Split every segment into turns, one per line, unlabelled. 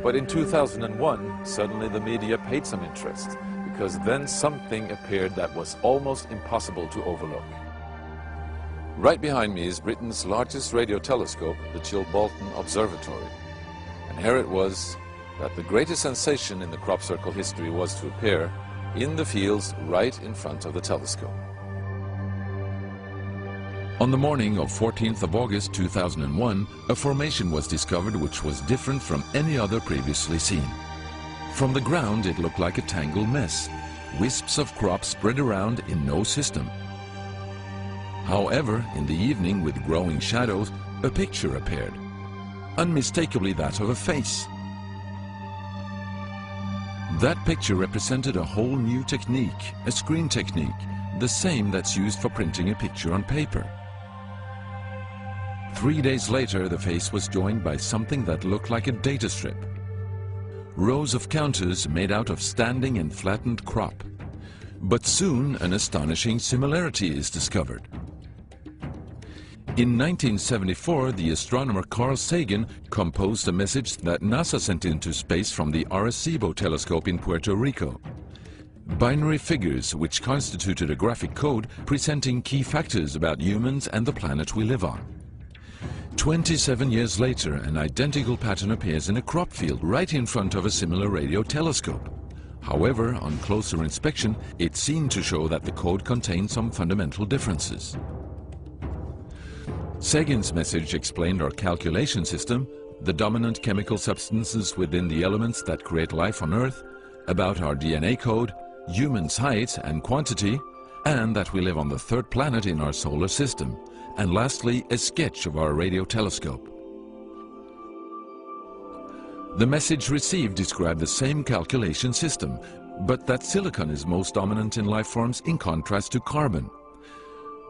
But in 2001, suddenly the media paid some interest, because then something appeared that was almost impossible to overlook. Right behind me is Britain's largest radio telescope, the Chibolton Observatory. And here it was that the greatest sensation in the crop circle history was to appear in the fields right in front of the telescope. On the morning of 14th of August 2001, a formation was discovered which was different from any other previously seen. From the ground it looked like a tangled mess, wisps of crop spread around in no system. However, in the evening with growing shadows, a picture appeared, unmistakably that of a face. That picture represented a whole new technique, a screen technique, the same that's used for printing a picture on paper. 3 days later, the face was joined by something that looked like a data strip. Rows of counters made out of standing and flattened crop. But soon an astonishing similarity is discovered. In 1974, the astronomer Carl Sagan composed a message that NASA sent into space from the Arecibo telescope in Puerto Rico. Binary figures which constituted a graphic code presenting key factors about humans and the planet we live on. 27 years later, an identical pattern appears in a crop field right in front of a similar radio telescope. However, on closer inspection, it seemed to show that the code contained some fundamental differences. Sagan's message explained our calculation system, the dominant chemical substances within the elements that create life on Earth, about our DNA code, humans' height and quantity, and that we live on the third planet in our solar system, and lastly, a sketch of our radio telescope. The message received described the same calculation system, but that silicon is most dominant in life forms in contrast to carbon.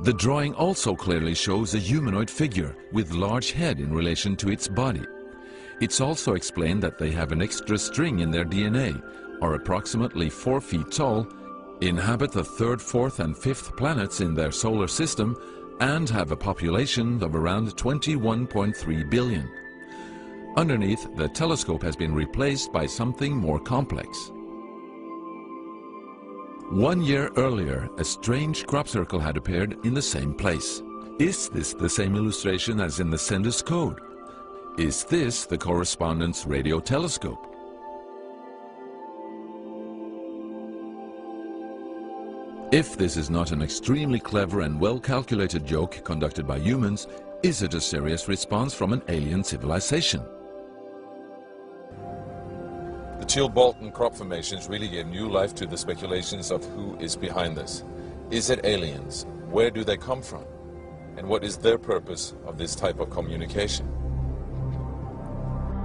The drawing also clearly shows a humanoid figure with large head in relation to its body. It's also explained that they have an extra string in their DNA, are approximately 4 feet tall, inhabit the third, fourth and fifth planets in their solar system, and have a population of around 21.3 billion. Underneath, the telescope has been replaced by something more complex. 1 year earlier, a strange crop circle had appeared in the same place. Is this the same illustration as in the sender's code? Is this the correspondence radio telescope? If this is not an extremely clever and well-calculated joke conducted by humans, is it a serious response from an alien civilization? The Chibolton crop formations really gave new life to the speculations of who is behind this. Is it aliens? Where do they come from? And what is their purpose of this type of communication?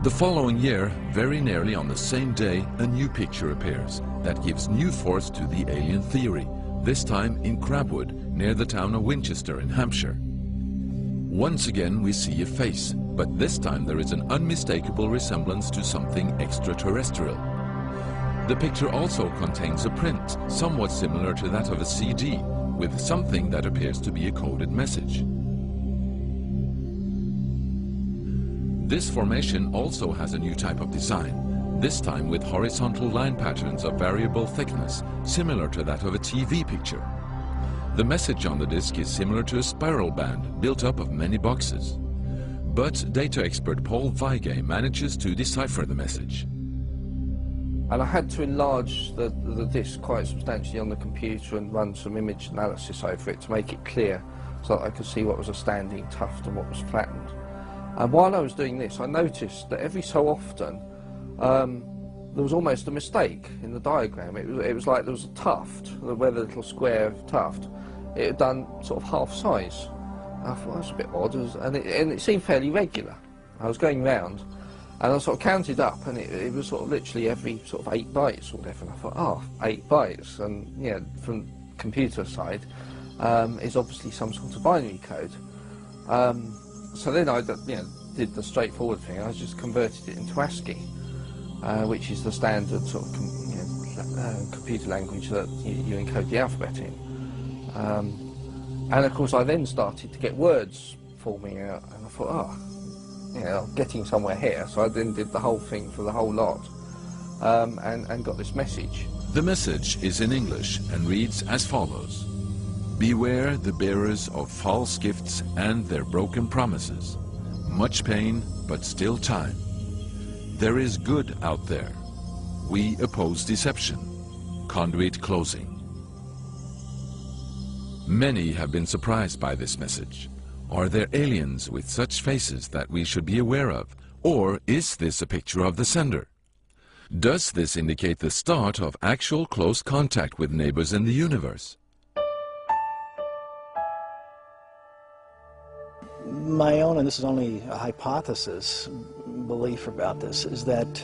The following year, very nearly on the same day, a new picture appears that gives new force to the alien theory, this time in Crabwood, near the town of Winchester in Hampshire. Once again we see a face, but this time there is an unmistakable resemblance to something extraterrestrial. The picture also contains a print, somewhat similar to that of a CD, with something that appears to be a coded message. This formation also has a new type of design, this time with horizontal line patterns of variable thickness, similar to that of a TV picture. The message on the disc is similar to a spiral band built up of many boxes. But data expert Paul Weige manages to decipher the message.
And I had to enlarge the disc quite substantially on the computer and run some image analysis over it to make it clear so that I could see what was a standing tuft and what was flattened. And while I was doing this, I noticed that every so often there was almost a mistake in the diagram. It was like there was a tuft, where the little square tuft, it had done sort of half size. I thought that's a bit odd, and it seemed fairly regular. I was going round, and I sort of counted up, and it was sort of literally every sort of 8 bytes or whatever. And I thought, oh, 8 bytes, and yeah, from computer side, is obviously some sort of binary code. So then I did the straightforward thing. I just converted it into ASCII, which is the standard sort of computer language that you encode the alphabet in. And of course I then started to get words forming out, and I thought, oh, you know, getting somewhere here. So I then did the whole thing for the whole lot, and got this message.
The message is in English and reads as follows. Beware the bearers of false gifts and their broken promises. Much pain, but still time. There is good out there. We oppose deception. Conduit closing. Many have been surprised by this message. Are there aliens with such faces that we should be aware of? Or is this a picture of the sender? Does this indicate the start of actual close contact with neighbors in the universe?
My own, and this is only a hypothesis, belief about this, is that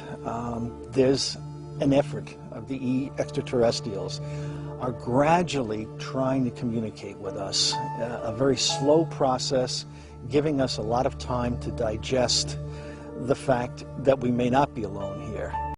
there's an effort of the extraterrestrials are gradually trying to communicate with us. A very slow process, giving us a lot of time to digest the fact that we may not be alone here.